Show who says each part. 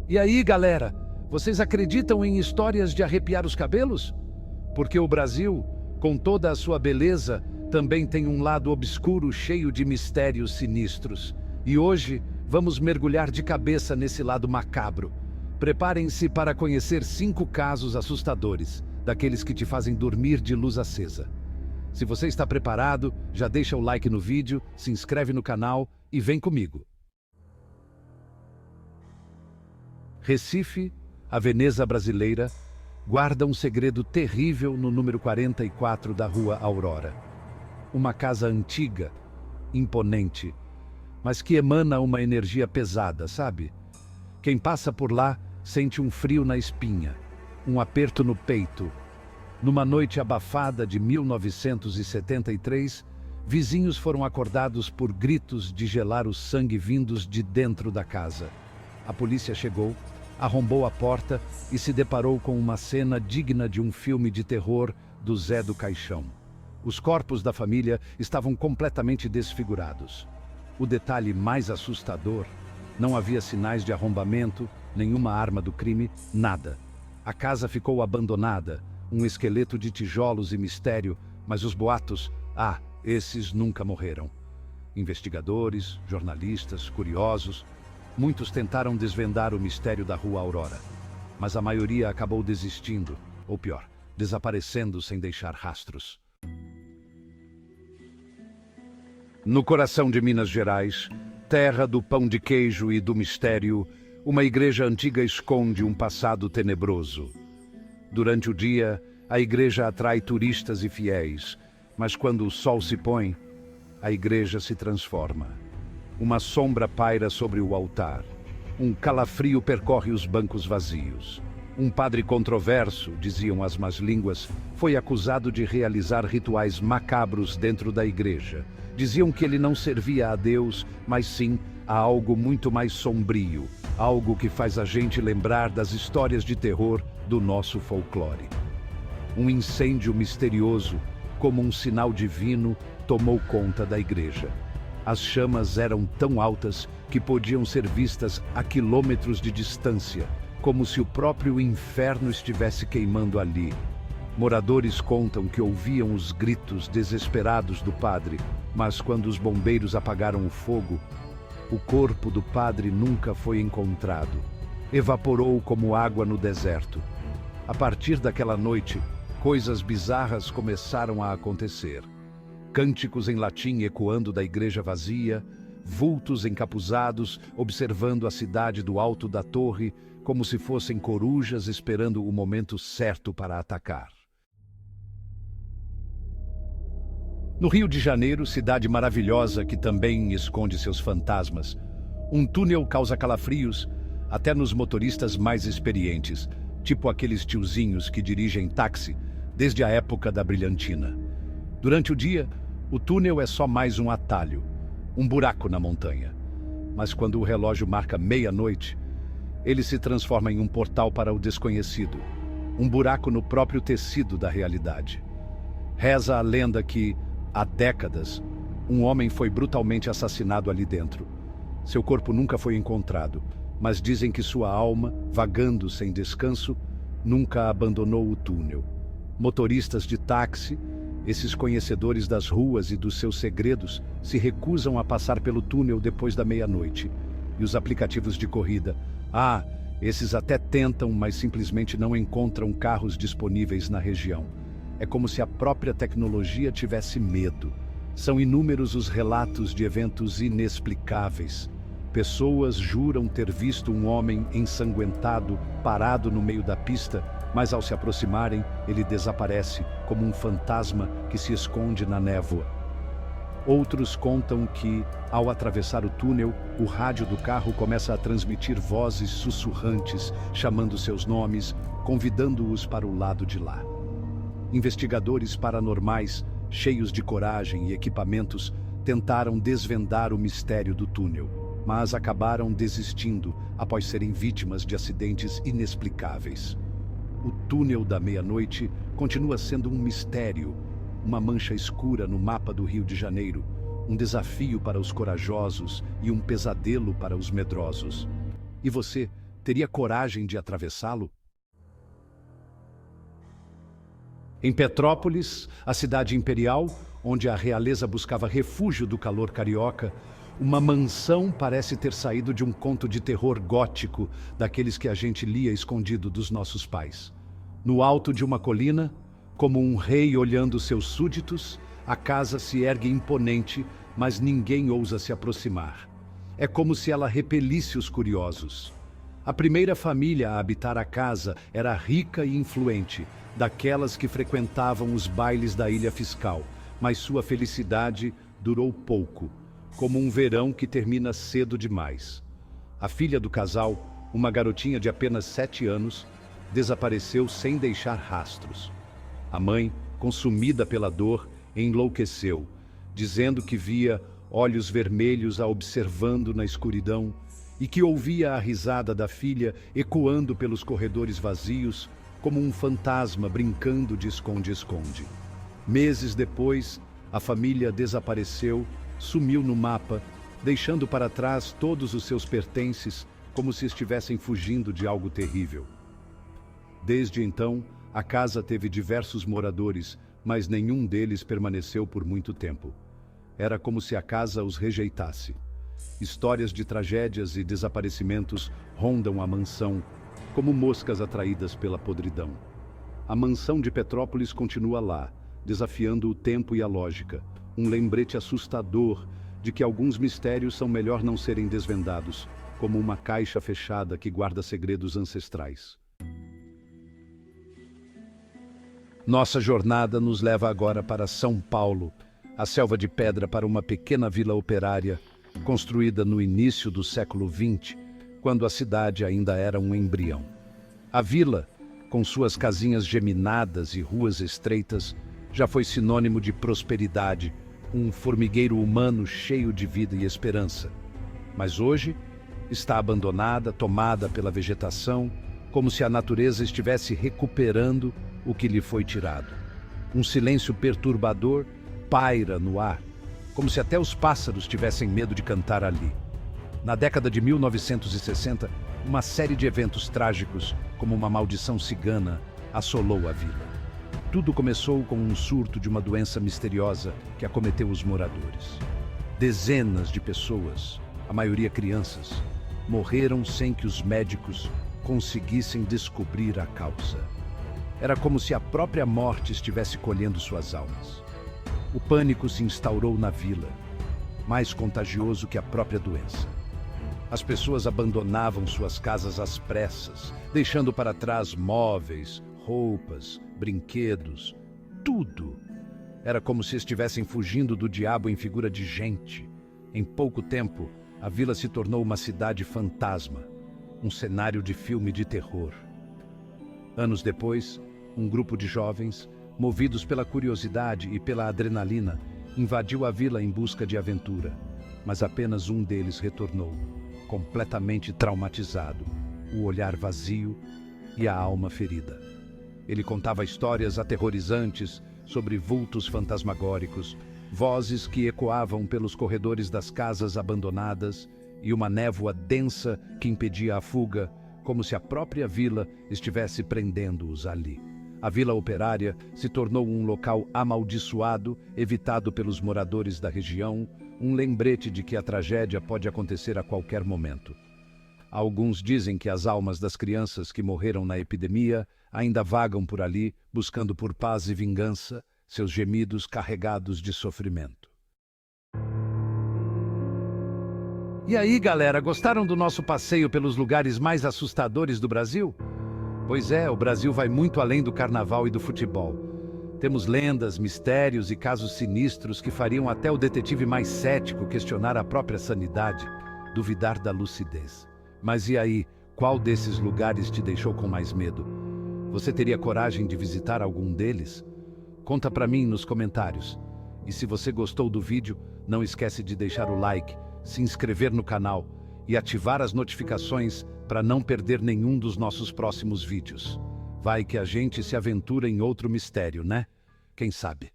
Speaker 1: E aí, galera, vocês acreditam em histórias de arrepiar os cabelos? Porque o Brasil, com toda a sua beleza, também tem um lado obscuro cheio de mistérios sinistros. E hoje vamos mergulhar de cabeça nesse lado macabro. Preparem-se para conhecer 5 casos assustadores, daqueles que te fazem dormir de luz acesa. Se você está preparado, já deixa o like no vídeo, se inscreve no canal e vem comigo. Recife, a Veneza brasileira, guarda um segredo terrível no número 44 da Rua Aurora. Uma casa antiga, imponente, mas que emana uma energia pesada, sabe? Quem passa por lá sente um frio na espinha, um aperto no peito. Numa noite abafada de 1973, vizinhos foram acordados por gritos de gelar o sangue vindos de dentro da casa. A polícia chegou, arrombou a porta e se deparou com uma cena digna de um filme de terror do Zé do Caixão. Os corpos da família estavam completamente desfigurados. O detalhe mais assustador: não havia sinais de arrombamento, nenhuma arma do crime, nada. A casa ficou abandonada, um esqueleto de tijolos e mistério, mas os boatos, esses nunca morreram. Investigadores, jornalistas, curiosos, muitos tentaram desvendar o mistério da Rua Aurora, mas a maioria acabou desistindo, ou pior, desaparecendo sem deixar rastros. No coração de Minas Gerais, terra do pão de queijo e do mistério, uma igreja antiga esconde um passado tenebroso. Durante o dia, a igreja atrai turistas e fiéis, mas quando o sol se põe, a igreja se transforma. Uma sombra paira sobre o altar. Um calafrio percorre os bancos vazios. Um padre controverso, diziam as más línguas, foi acusado de realizar rituais macabros dentro da igreja. Diziam que ele não servia a Deus, mas sim a algo muito mais sombrio, algo que faz a gente lembrar das histórias de terror do nosso folclore. Um incêndio misterioso, como um sinal divino, tomou conta da igreja. As chamas eram tão altas que podiam ser vistas a quilômetros de distância, como se o próprio inferno estivesse queimando ali. Moradores contam que ouviam os gritos desesperados do padre, mas quando os bombeiros apagaram o fogo, o corpo do padre nunca foi encontrado. Evaporou como água no deserto. A partir daquela noite, coisas bizarras começaram a acontecer. Cânticos em latim ecoando da igreja vazia, vultos encapuzados observando a cidade do alto da torre, como se fossem corujas esperando o momento certo para atacar. No Rio de Janeiro, cidade maravilhosa que também esconde seus fantasmas, um túnel causa calafrios até nos motoristas mais experientes, tipo aqueles tiozinhos que dirigem táxi desde a época da brilhantina. Durante o dia, o túnel é só mais um atalho, um buraco na montanha. Mas quando o relógio marca meia-noite, ele se transforma em um portal para o desconhecido, um buraco no próprio tecido da realidade. Reza a lenda que, há décadas, um homem foi brutalmente assassinado ali dentro. Seu corpo nunca foi encontrado, mas dizem que sua alma, vagando sem descanso, nunca abandonou o túnel. Motoristas de táxi, esses conhecedores das ruas e dos seus segredos, se recusam a passar pelo túnel depois da meia-noite. E os aplicativos de corrida, esses até tentam, mas simplesmente não encontram carros disponíveis na região. É como se a própria tecnologia tivesse medo. São inúmeros os relatos de eventos inexplicáveis. Pessoas juram ter visto um homem ensanguentado parado no meio da pista, mas ao se aproximarem, ele desaparece como um fantasma que se esconde na névoa. Outros contam que, ao atravessar o túnel, o rádio do carro começa a transmitir vozes sussurrantes, chamando seus nomes, convidando-os para o lado de lá. Investigadores paranormais, cheios de coragem e equipamentos, tentaram desvendar o mistério do túnel, mas acabaram desistindo após serem vítimas de acidentes inexplicáveis. O túnel da meia-noite continua sendo um mistério, uma mancha escura no mapa do Rio de Janeiro, um desafio para os corajosos e um pesadelo para os medrosos. E você, Teria coragem de atravessá-lo? Em Petrópolis, a cidade imperial, onde a realeza buscava refúgio do calor carioca, uma mansão parece ter saído de um conto de terror gótico, daqueles que a gente lia escondido dos nossos pais. No alto de uma colina, como um rei olhando seus súditos, a casa se ergue imponente, mas ninguém ousa se aproximar. É como se ela repelisse os curiosos. A primeira família a habitar a casa era rica e influente, daquelas que frequentavam os bailes da Ilha Fiscal, mas sua felicidade durou pouco, como um verão que termina cedo demais. A filha do casal, uma garotinha de apenas 7 anos, desapareceu sem deixar rastros. A mãe, consumida pela dor, enlouqueceu, dizendo que via olhos vermelhos a observando na escuridão e que ouvia a risada da filha ecoando pelos corredores vazios como um fantasma brincando de esconde-esconde. Meses depois, a família desapareceu, sumiu no mapa, deixando para trás todos os seus pertences como se estivessem fugindo de algo terrível. Desde então, a casa teve diversos moradores, mas nenhum deles permaneceu por muito tempo. Era como se a casa os rejeitasse. Histórias de tragédias e desaparecimentos rondam a mansão, como moscas atraídas pela podridão. A mansão de Petrópolis continua lá, desafiando o tempo e a lógica, um lembrete assustador de que alguns mistérios são melhor não serem desvendados, como uma caixa fechada que guarda segredos ancestrais. Nossa jornada nos leva agora para São Paulo, a selva de pedra para uma pequena vila operária, construída no início do século XX, quando a cidade ainda era um embrião. A vila, com suas casinhas geminadas e ruas estreitas, já foi sinônimo de prosperidade, um formigueiro humano cheio de vida e esperança. Mas hoje está abandonada, tomada pela vegetação, como se a natureza estivesse recuperando o que lhe foi tirado. Um silêncio perturbador paira no ar, como se até os pássaros tivessem medo de cantar ali. Na década de 1960, uma série de eventos trágicos, como uma maldição cigana, assolou a vila. Tudo começou com um surto de uma doença misteriosa que acometeu os moradores. Dezenas de pessoas, a maioria crianças, morreram sem que os médicos conseguissem descobrir a causa. Era como se a própria morte estivesse colhendo suas almas. O pânico se instaurou na vila, mais contagioso que a própria doença. As pessoas abandonavam suas casas às pressas, deixando para trás móveis, roupas, brinquedos, tudo. Era como se estivessem fugindo do diabo em figura de gente. Em pouco tempo, a vila se tornou uma cidade fantasma, um cenário de filme de terror. Anos depois, um grupo de jovens, movidos pela curiosidade e pela adrenalina, invadiu a vila em busca de aventura, mas apenas um deles retornou, completamente traumatizado, o olhar vazio e a alma ferida. Ele contava histórias aterrorizantes sobre vultos fantasmagóricos, vozes que ecoavam pelos corredores das casas abandonadas e uma névoa densa que impedia a fuga, como se a própria vila estivesse prendendo-os ali. A vila operária se tornou um local amaldiçoado, evitado pelos moradores da região, um lembrete de que a tragédia pode acontecer a qualquer momento. Alguns dizem que as almas das crianças que morreram na epidemia ainda vagam por ali, buscando por paz e vingança, seus gemidos carregados de sofrimento. E aí, galera, gostaram do nosso passeio pelos lugares mais assustadores do Brasil? Pois é, o Brasil vai muito além do carnaval e do futebol. Temos lendas, mistérios e casos sinistros que fariam até o detetive mais cético questionar a própria sanidade, duvidar da lucidez. Mas e aí, qual desses lugares te deixou com mais medo? Você teria coragem de visitar algum deles? Conta pra mim nos comentários. E se você gostou do vídeo, não esquece de deixar o like, se inscrever no canal e ativar as notificações para não perder nenhum dos nossos próximos vídeos. Vai que a gente se aventura em outro mistério, né? Quem sabe?